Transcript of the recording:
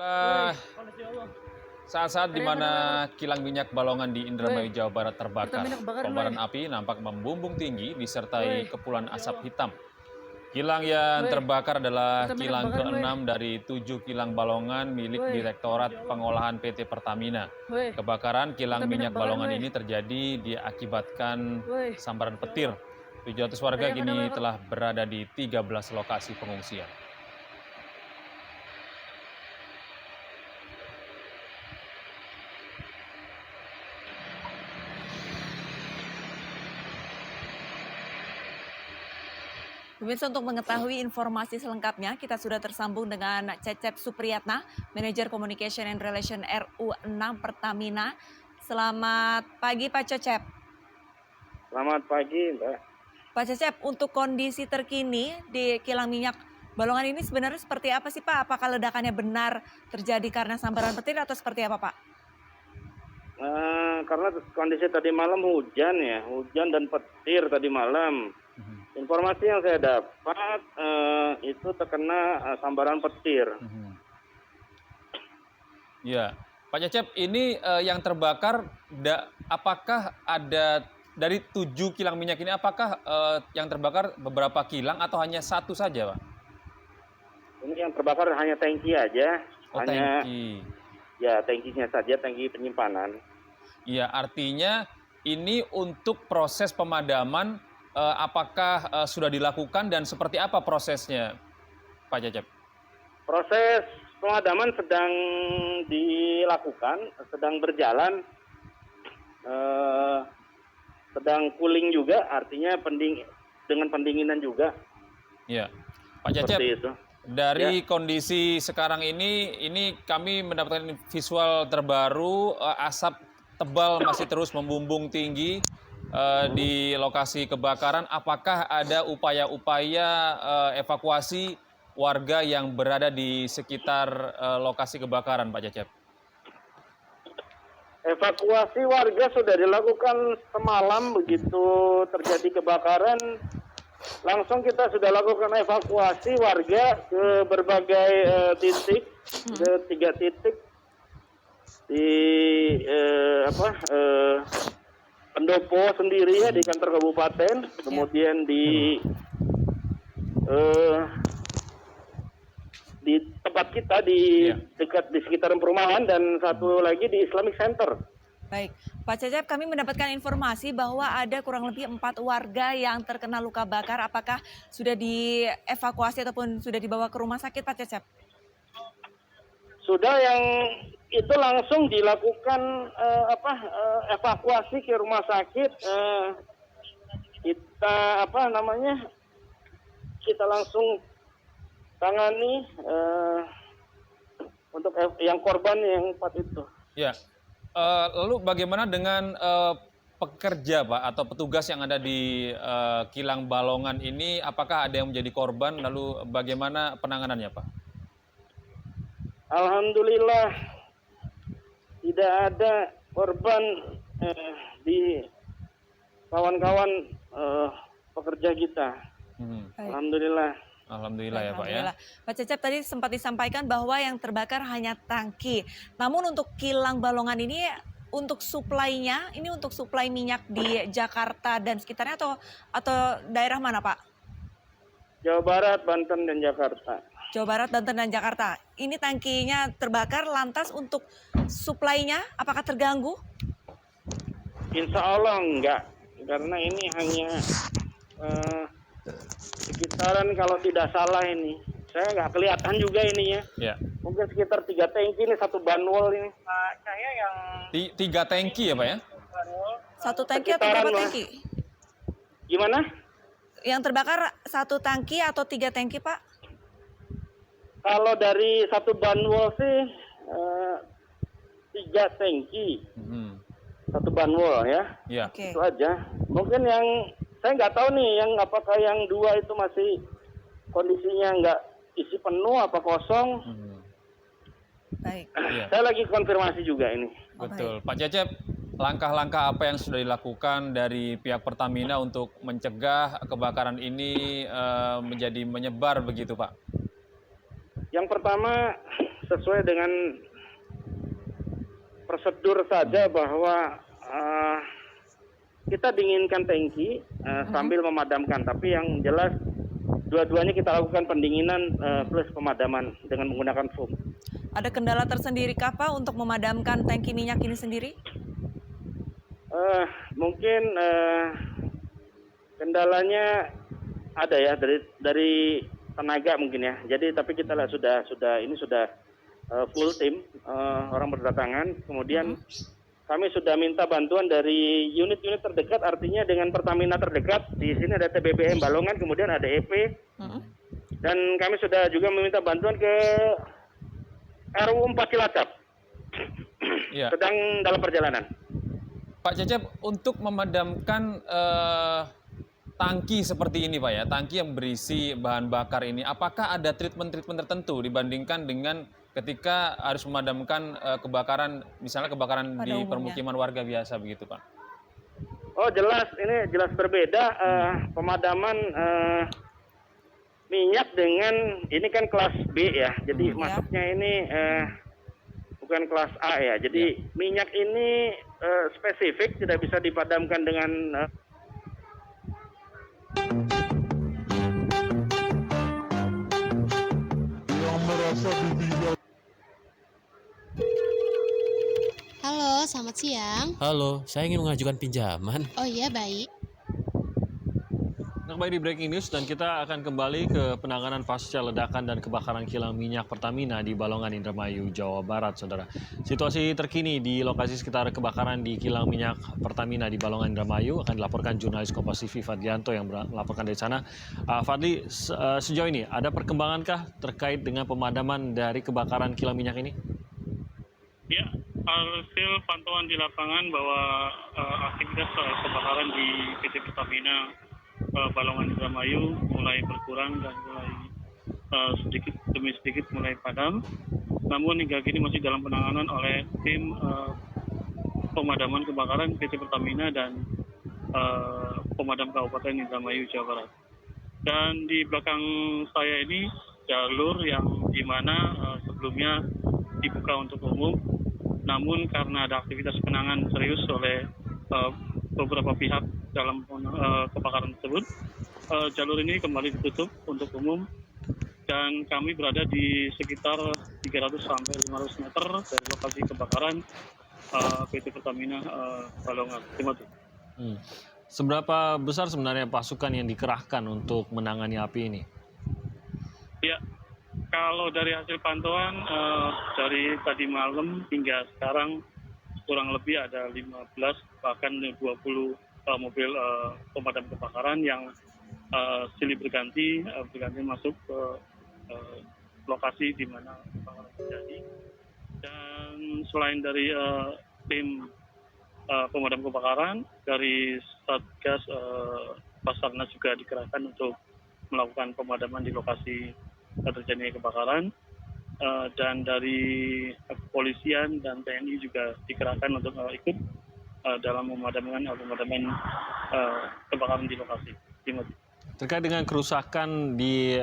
Inilah saat-saat di mana kilang minyak Balongan di Indramayu, Jawa Barat terbakar. Kobaran api nampak membumbung tinggi disertai kepulan asap hitam. Kilang yang terbakar adalah kilang ke-6 dari 7 kilang Balongan milik Direktorat Pengolahan PT Pertamina. Kebakaran kilang minyak Balongan ini terjadi diakibatkan sambaran petir. 700 warga kini telah berada di 13 lokasi pengungsian. Pemirsa, untuk mengetahui informasi selengkapnya, kita sudah tersambung dengan Cecep Supriyatna, Manager Communication and Relation RU6 Pertamina. Selamat pagi Pak Cecep. Selamat pagi Mbak. Pak Cecep, untuk kondisi terkini di kilang minyak Balongan ini sebenarnya seperti apa sih Pak? Apakah ledakannya benar terjadi karena sambaran petir atau seperti apa Pak? Karena kondisi tadi malam hujan dan petir tadi malam. Informasi yang saya dapat itu terkena sambaran petir. Ya, Pak Cecep, ini yang terbakar, apakah ada dari 7 kilang minyak ini, apakah yang terbakar beberapa kilang atau hanya satu saja, Pak? Ini yang terbakar hanya tangki aja. Oh, tangki. Ya, tangkinya saja, tangki penyimpanan. Iya, artinya ini untuk proses pemadaman. Apakah sudah dilakukan dan seperti apa prosesnya, Pak Cecep? Proses pemadaman sedang dilakukan, sedang berjalan, sedang cooling juga, artinya dengan pendinginan juga. Ya, Pak Cecep, itu. Dari kondisi sekarang ini kami mendapatkan visual terbaru, asap tebal masih terus membumbung tinggi di lokasi kebakaran. Apakah ada upaya-upaya evakuasi warga yang berada di sekitar lokasi kebakaran, Pak Cecep? Evakuasi warga sudah dilakukan semalam. Begitu terjadi kebakaran, langsung kita sudah lakukan evakuasi warga ke berbagai titik, ke 3 titik di pendopo sendiri ya, di kantor kabupaten, kemudian di tempat kita di dekat di sekitaran perumahan, dan satu lagi di Islamic Center. Baik, Pak Cecep, kami mendapatkan informasi bahwa ada kurang lebih 4 warga yang terkena luka bakar. Apakah sudah dievakuasi ataupun sudah dibawa ke rumah sakit, Pak Cecep? Sudah, yang itu langsung dilakukan evakuasi ke rumah sakit. Kita langsung tangani untuk yang korban yang 4 itu. Ya. Lalu bagaimana dengan pekerja, Pak, atau petugas yang ada di kilang Balongan ini? Apakah ada yang menjadi korban? Lalu bagaimana penanganannya, Pak? Alhamdulillah tidak ada korban di kawan-kawan pekerja kita. Alhamdulillah. Alhamdulillah ya Pak ya. Pak Cecep, tadi sempat disampaikan bahwa yang terbakar hanya tangki. Namun untuk kilang Balongan ini, untuk suplainya, ini untuk suplai minyak di Jakarta dan sekitarnya atau daerah mana Pak? Jawa Barat, Banten, dan Jakarta. Jawa Barat, Banten, dan Jakarta. Ini tangkinya terbakar, lantas untuk suplainya apakah terganggu? Insya Allah enggak, karena ini hanya sekitaran, kalau tidak salah ini, saya nggak kelihatan juga ini ya. Mungkin sekitar 3 tangki ini, 1 banwall ini. Saya yang 3 tangki ya Pak ya? 1 tangki atau berapa tangki? Gimana? Yang terbakar 1 tangki atau 3 tangki Pak? Kalau dari 1 banwall sih 3 tangki, 1 banwall ya. Itu aja. Mungkin yang saya nggak tahu nih, yang apakah yang 2 itu masih kondisinya nggak isi penuh apa kosong. Baik. Saya lagi konfirmasi juga ini. Betul. Pak Cecep, langkah-langkah apa yang sudah dilakukan dari pihak Pertamina untuk mencegah kebakaran ini menjadi menyebar begitu Pak? Yang pertama, sesuai dengan prosedur saja bahwa kita dinginkan tangki sambil memadamkan, tapi yang jelas dua-duanya kita lakukan pendinginan plus pemadaman dengan menggunakan foam. Ada kendala tersendiri kah Pak untuk memadamkan tangki minyak ini sendiri? Mungkin kendalanya ada ya dari tenaga mungkin ya. Jadi tapi kita lah sudah full tim orang berdatangan. Kemudian kami sudah minta bantuan dari unit-unit terdekat, artinya dengan Pertamina terdekat. Di sini ada TBBM Balongan, kemudian ada EP. Dan kami sudah juga meminta bantuan ke RU 4 Cilacap. Ya. Sedang dalam perjalanan. Pak Cecep, untuk memadamkan tangki seperti ini Pak ya, tangki yang berisi bahan bakar ini, apakah ada treatment-treatment tertentu dibandingkan dengan ketika harus memadamkan kebakaran, misalnya kebakaran pada di umumnya permukiman warga biasa begitu Pak? Oh jelas, ini jelas berbeda pemadaman minyak dengan, ini kan kelas B ya, jadi masuknya ini bukan kelas A ya, jadi minyak ini spesifik tidak bisa dipadamkan dengan Halo, selamat siang. Halo, saya ingin mengajukan pinjaman. Oh iya, baik. Kembali di Breaking News dan kita akan kembali ke penanganan pasca ledakan dan kebakaran kilang minyak Pertamina di Balongan, Indramayu, Jawa Barat, Saudara. Situasi terkini di lokasi sekitar kebakaran di kilang minyak Pertamina di Balongan, Indramayu akan dilaporkan jurnalis Kompas TV Fadlianto yang melaporkan dari sana. Fadli, sejauh ini ada perkembangankah terkait dengan pemadaman dari kebakaran kilang minyak ini? Ya, hasil pantauan di lapangan bahwa aktivitas kebakaran di PT Pertamina Balongan Indramayu mulai berkurang dan mulai sedikit demi sedikit mulai padam. Namun hingga kini masih dalam penanganan oleh tim pemadaman kebakaran PT Pertamina dan pemadam Kabupaten Indramayu, Jawa Barat. Dan di belakang saya ini jalur yang di mana sebelumnya dibuka untuk umum, namun karena ada aktivitas penanganan serius oleh beberapa pihak dalam kebakaran tersebut, jalur ini kembali ditutup untuk umum dan kami berada di sekitar 300 sampai 500 meter dari lokasi kebakaran PT Pertamina Balongan. Terima kasih. Seberapa besar sebenarnya pasukan yang dikerahkan untuk menangani api ini? Ya, kalau dari hasil pantauan dari tadi malam hingga sekarang kurang lebih ada 15 bahkan 20 mobil pemadam kebakaran yang silih berganti masuk ke lokasi di mana kebakaran terjadi. Dan selain dari tim pemadam kebakaran, dari Satgas Basarnas juga dikerahkan untuk melakukan pemadaman di lokasi terjadinya kebakaran. Dan dari kepolisian dan TNI juga dikerahkan untuk ikut dalam pemadaman kebakaran di lokasi. Terkait dengan kerusakan di